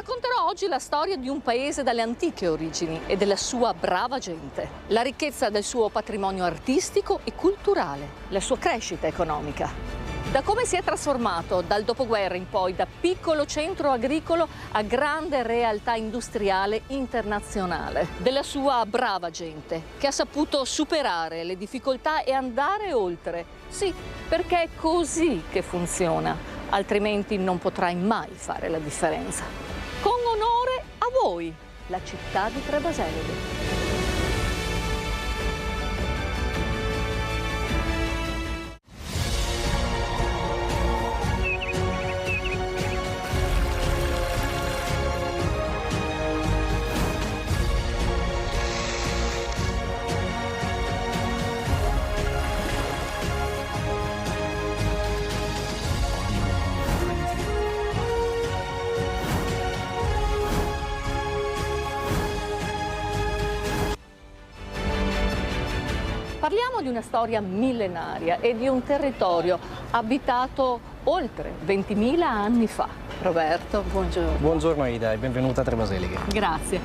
racconterò oggi la storia di un paese dalle antiche origini e della sua brava gente, la ricchezza del suo patrimonio artistico e culturale, la sua crescita economica. Da come si è trasformato dal dopoguerra in poi da piccolo centro agricolo a grande realtà industriale internazionale, della sua brava gente che ha saputo superare le difficoltà e andare oltre. Sì, perché è così che funziona, altrimenti non potrai mai fare la differenza. Con onore a voi, la città di Trebaseleghe. Parliamo di una storia millenaria e di un territorio abitato oltre 20.000 anni fa. Roberto, buongiorno. Buongiorno Ida e benvenuta a Trebaseleghe. Grazie.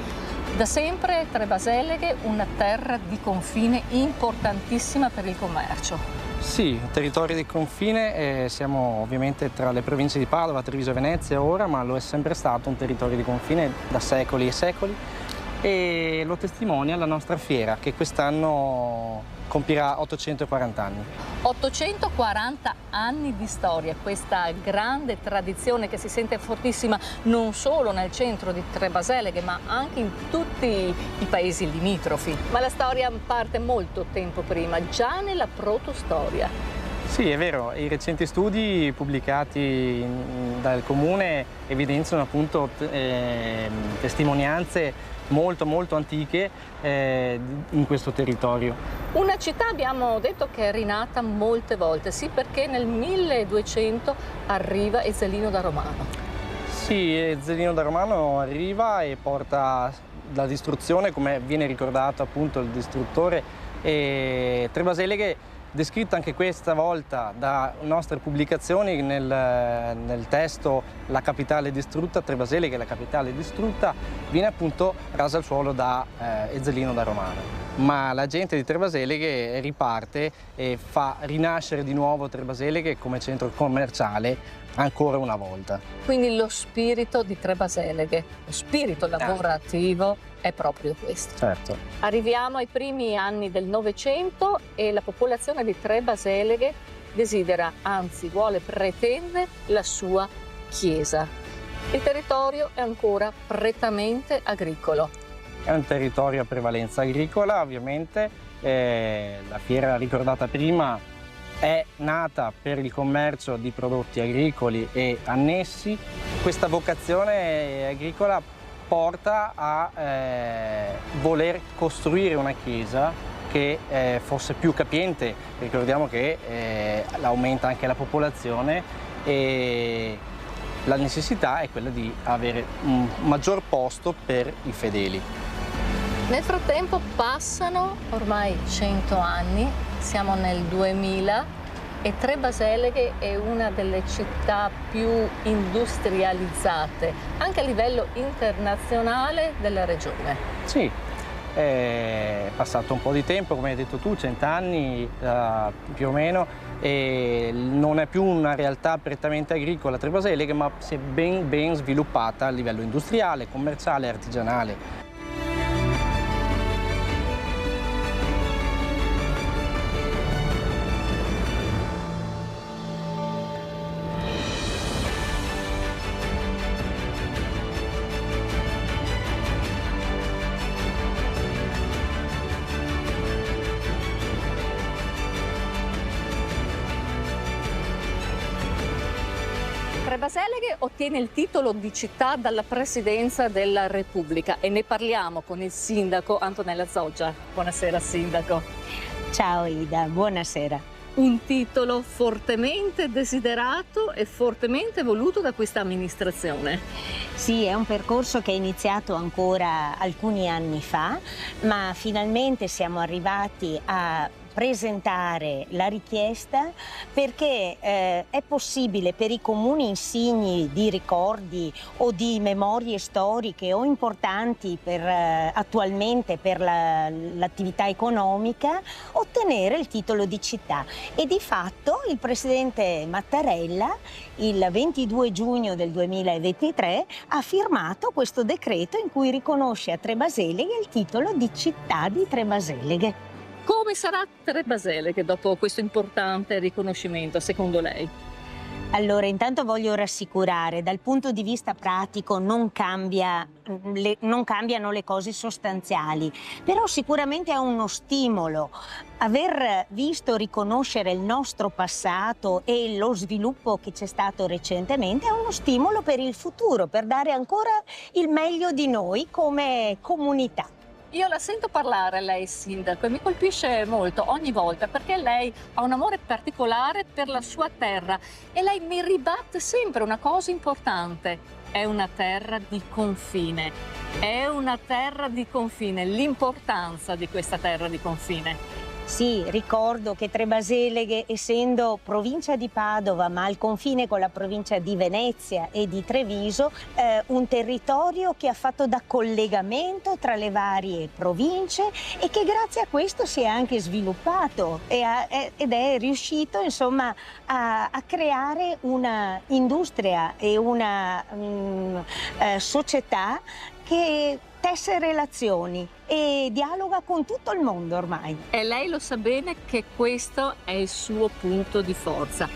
Da sempre Trebaseleghe una terra di confine importantissima per il commercio. Sì, territorio di confine, siamo ovviamente tra le province di Padova, Treviso e Venezia ora, ma lo è sempre stato un territorio di confine da secoli e secoli e lo testimonia la nostra fiera che quest'anno compirà 840 anni. 840 anni di storia, questa grande tradizione che si sente fortissima non solo nel centro di Trebaseleghe ma anche in tutti i paesi limitrofi. Ma la storia parte molto tempo prima, già nella protostoria. Sì, è vero, i recenti studi pubblicati dal Comune evidenziano appunto testimonianze molto antiche in questo territorio. Una città abbiamo detto che è rinata molte volte, sì, perché nel 1200 arriva Ezzelino da Romano. Sì, Ezzelino da Romano arriva e porta la distruzione, come viene ricordato appunto il distruttore, e Trebaseleghe descritta anche questa volta da nostre pubblicazioni nel testo La capitale distrutta, Trebaseleghe, la capitale distrutta, viene appunto rasa al suolo da Ezzelino da Romano. Ma la gente di Trebaseleghe riparte e fa rinascere di nuovo Trebaseleghe come centro commerciale ancora una volta. Quindi lo spirito di Trebaseleghe, lo spirito lavorativo è proprio questo. Certo. Arriviamo ai primi anni del Novecento e la popolazione di Trebaseleghe desidera, anzi vuole, pretende la sua chiesa. Il territorio è ancora prettamente agricolo. È un territorio a prevalenza agricola, ovviamente. La fiera ricordata prima è nata per il commercio di prodotti agricoli e annessi. Questa vocazione agricola porta a voler costruire una chiesa che fosse più capiente. Ricordiamo che aumenta anche la popolazione e la necessità è quella di avere un maggior posto per i fedeli. Nel frattempo passano ormai 100 anni, siamo nel 2000 e Trebaseleghe è una delle città più industrializzate, anche a livello internazionale della regione. Sì, è passato un po' di tempo, come hai detto tu, 100 anni più o meno, e non è più una realtà prettamente agricola Trebaseleghe, ma si è ben sviluppata a livello industriale, commerciale e artigianale. Trebaseleghe ottiene il titolo di città dalla Presidenza della Repubblica e ne parliamo con il sindaco Antonella Zoggia. Buonasera sindaco. Ciao Ida, buonasera. Un titolo fortemente desiderato e fortemente voluto da questa amministrazione. Sì, è un percorso che è iniziato ancora alcuni anni fa, ma finalmente siamo arrivati a presentare la richiesta perché è possibile per i comuni insigni di ricordi o di memorie storiche o importanti attualmente per l'attività economica ottenere il titolo di città, e di fatto il presidente Mattarella il 22 giugno del 2023 ha firmato questo decreto in cui riconosce a Trebaseleghe il titolo di città di Trebaseleghe. Come sarà Trebaseleghe dopo questo importante riconoscimento, secondo lei? Allora, intanto voglio rassicurare, dal punto di vista pratico non cambiano le cose sostanziali, però sicuramente è uno stimolo. Aver visto riconoscere il nostro passato e lo sviluppo che c'è stato recentemente è uno stimolo per il futuro, per dare ancora il meglio di noi come comunità. Io la sento parlare, lei sindaco, e mi colpisce molto ogni volta perché lei ha un amore particolare per la sua terra e lei mi ribatte sempre una cosa importante: è una terra di confine, è una terra di confine, l'importanza di questa terra di confine. Sì, ricordo che Trebaseleghe, essendo provincia di Padova ma al confine con la provincia di Venezia e di Treviso, un territorio che ha fatto da collegamento tra le varie province e che grazie a questo si è anche sviluppato ed è riuscito insomma a creare una industria e una società che tesse relazioni e dialoga con tutto il mondo ormai. E lei lo sa bene che questo è il suo punto di forza.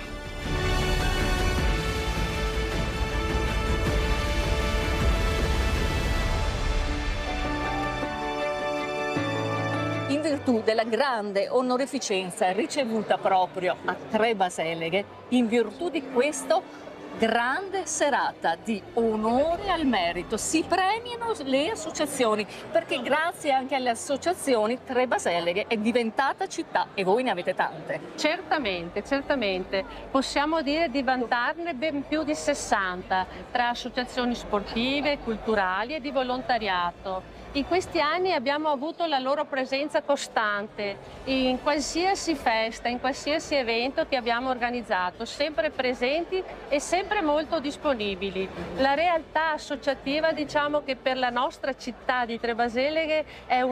In virtù della grande onorificenza ricevuta proprio a Trebaseleghe, in virtù di questo grande serata di onore al merito, si premiano le associazioni, perché grazie anche alle associazioni Trebaseleghe è diventata città e voi ne avete tante. Certamente, certamente. Possiamo dire di vantarne ben più di 60 tra associazioni sportive, culturali e di volontariato. In questi anni abbiamo avuto la loro presenza costante in qualsiasi festa, in qualsiasi evento che abbiamo organizzato, sempre presenti e sempre molto disponibili. La realtà associativa, diciamo che per la nostra città di Trebaseleghe è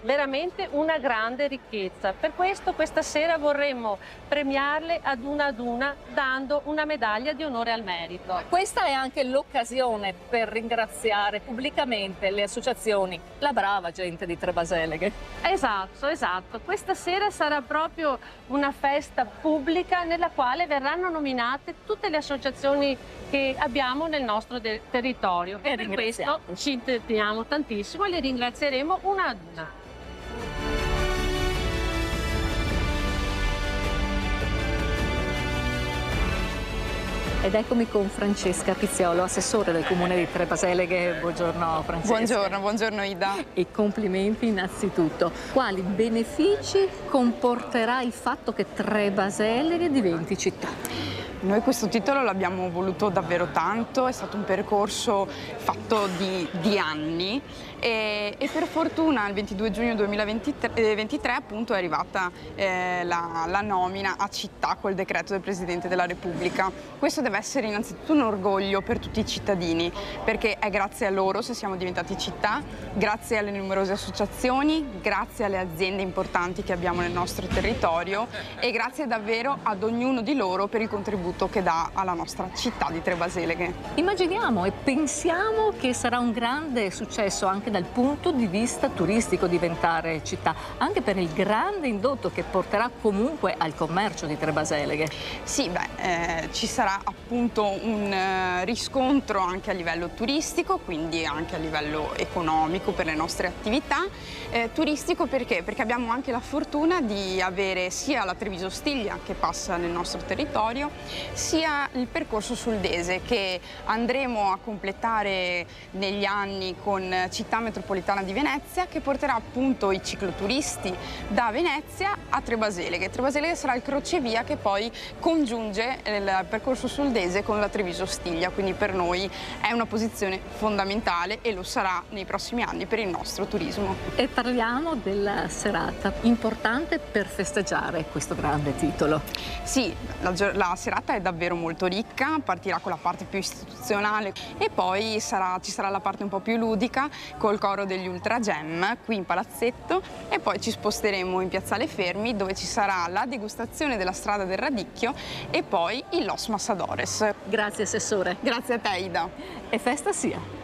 veramente una grande ricchezza. Per questo questa sera vorremmo premiarle ad una dando una medaglia di onore al merito. Questa è anche l'occasione per ringraziare pubblicamente le associazioni, la brava gente di Trebaseleghe. Esatto, esatto. Questa sera sarà proprio una festa pubblica nella quale verranno nominate tutte le associazioni che abbiamo nel nostro territorio. E per questo ci teniamo tantissimo e le ringrazieremo una ad una. Ed eccomi con Francesca Pizziolo, assessore del comune di Trebaseleghe. Buongiorno Francesca. Buongiorno Ida. E complimenti innanzitutto. Quali benefici comporterà il fatto che Trebaseleghe diventi città? Noi questo titolo l'abbiamo voluto davvero tanto, è stato un percorso fatto di anni e per fortuna il 22 giugno 2023 appunto è arrivata la nomina a città col decreto del Presidente della Repubblica. Questo deve essere innanzitutto un orgoglio per tutti i cittadini, perché è grazie a loro se siamo diventati città, grazie alle numerose associazioni, grazie alle aziende importanti che abbiamo nel nostro territorio e grazie davvero ad ognuno di loro per il contributo che dà alla nostra città di Trebaseleghe. Immaginiamo e pensiamo che sarà un grande successo anche dal punto di vista turistico diventare città, anche per il grande indotto che porterà comunque al commercio di Trebaseleghe. Sì, ci sarà appunto un riscontro anche a livello turistico, quindi anche a livello economico per le nostre attività. Turistico perché? Perché abbiamo anche la fortuna di avere sia la Treviso Stiglia che passa nel nostro territorio sia il percorso suldese che andremo a completare negli anni con Città Metropolitana di Venezia, che porterà appunto i cicloturisti da Venezia a Trebaseleghe. Trebaseleghe sarà il crocevia che poi congiunge il percorso suldese con la Treviso-Stiglia, quindi per noi è una posizione fondamentale e lo sarà nei prossimi anni per il nostro turismo. E parliamo della serata, importante per festeggiare questo grande titolo. Sì, la serata è davvero molto ricca, partirà con la parte più istituzionale e poi ci sarà la parte un po' più ludica col coro degli Ultra Gem qui in palazzetto, e poi ci sposteremo in Piazzale Fermi, dove ci sarà la degustazione della strada del radicchio e poi il Los Masadores. Grazie Assessore. Grazie a te, Ida. E festa sia.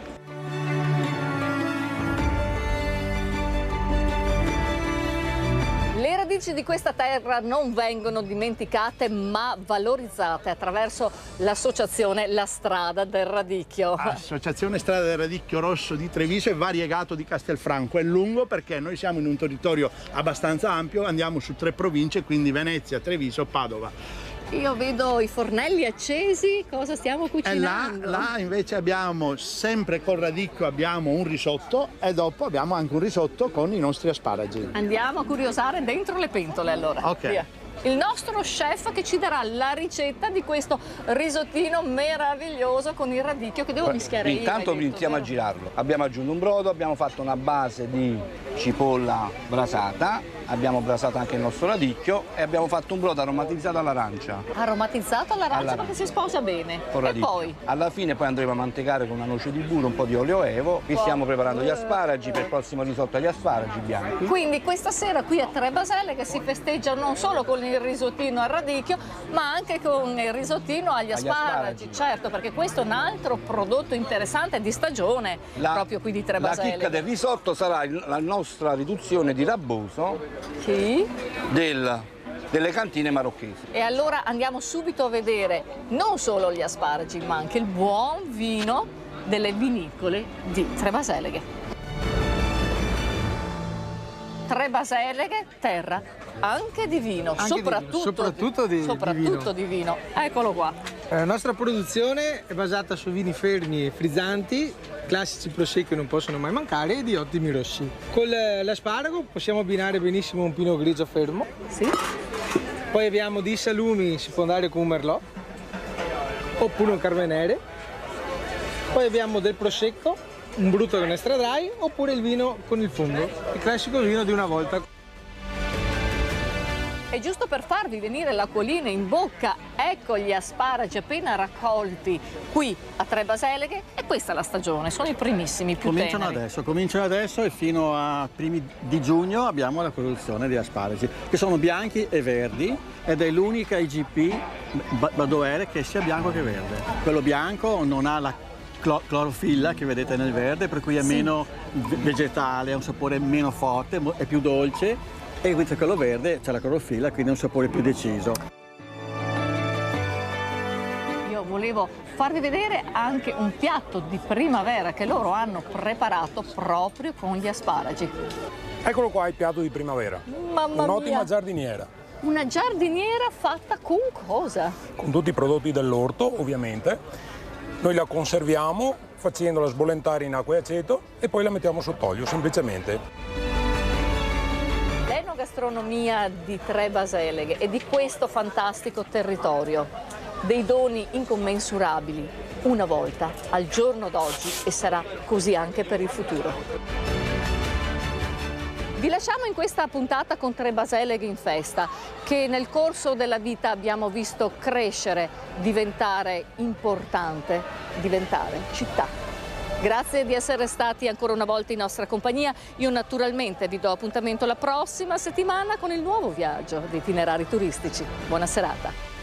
Le radici di questa terra non vengono dimenticate ma valorizzate attraverso l'associazione La Strada del Radicchio. Associazione Strada del Radicchio Rosso di Treviso e Variegato di Castelfranco. È lungo perché noi siamo in un territorio abbastanza ampio, andiamo su 3 province, quindi Venezia, Treviso, Padova. Io vedo i fornelli accesi, cosa stiamo cucinando? Là invece abbiamo, sempre col radicchio, abbiamo un risotto e dopo abbiamo anche un risotto con i nostri asparagi. Andiamo a curiosare dentro le pentole allora. Ok. Via. Il nostro chef che ci darà la ricetta di questo risottino meraviglioso con il radicchio che devo mischiare io. Intanto iniziamo a girarlo. Abbiamo aggiunto un brodo, abbiamo fatto una base di cipolla brasata, abbiamo brasato anche il nostro radicchio e abbiamo fatto un brodo aromatizzato all'arancia. Aromatizzato all'arancia perché si sposa bene. Con E radicchio. poi? Alla fine poi andremo a mantecare con una noce di burro, un po' di olio evo. Qui stiamo preparando gli asparagi per il prossimo risotto agli asparagi bianchi. Quindi questa sera qui a Trebaseleghe si festeggia non solo con il risottino al radicchio ma anche con il risottino agli asparagi. Certo, perché questo è un altro prodotto interessante di stagione proprio qui di Trebaseleghe. La chicca del risotto sarà la nostra riduzione di rabboso Sì. delle cantine marocchesi. E allora andiamo subito a vedere non solo gli asparagi ma anche il buon vino delle vinicole di Trebaseleghe. Trebaseleghe, terra anche di vino, soprattutto di vino. Eccolo qua. La nostra produzione è basata su vini fermi e frizzanti, classici prosecchi che non possono mai mancare e di ottimi rossi. Con l'asparago possiamo abbinare benissimo un pinot grigio fermo. Sì. Poi abbiamo dei salumi, si può andare con un merlot oppure un carmenere. Poi abbiamo del prosecco, un brutto con extra dry oppure il vino con il fungo, il classico vino di una volta. E giusto per farvi venire l'acquolina in bocca, ecco gli asparagi appena raccolti qui a Trebaseleghe e questa è la stagione, sono i primissimi, più teneri. Cominciano adesso e fino a primi di giugno abbiamo la produzione di asparagi, che sono bianchi e verdi ed è l'unica IGP Badoere che sia bianco che verde. Quello bianco non ha la clorofilla che vedete nel verde, per cui è meno vegetale, ha un sapore meno forte, è più dolce, e invece quello verde c'è la clorofilla, quindi ha un sapore più deciso. Io volevo farvi vedere anche un piatto di primavera che loro hanno preparato proprio con gli asparagi. Eccolo qua il piatto di primavera. Mamma Un'ottima mia. giardiniera. Una giardiniera fatta con cosa? Con tutti i prodotti dell'orto, ovviamente. Noi la conserviamo facendola sbollentare in acqua e aceto e poi la mettiamo sott'olio, semplicemente. L'enogastronomia di Trebaseleghe e di questo fantastico territorio, dei doni incommensurabili, una volta, al giorno d'oggi, e sarà così anche per il futuro. Vi lasciamo in questa puntata con Trebaseleghe in festa, che nel corso della vita abbiamo visto crescere, diventare importante, diventare città. Grazie di essere stati ancora una volta in nostra compagnia. Io naturalmente vi do appuntamento la prossima settimana con il nuovo viaggio di itinerari turistici. Buona serata.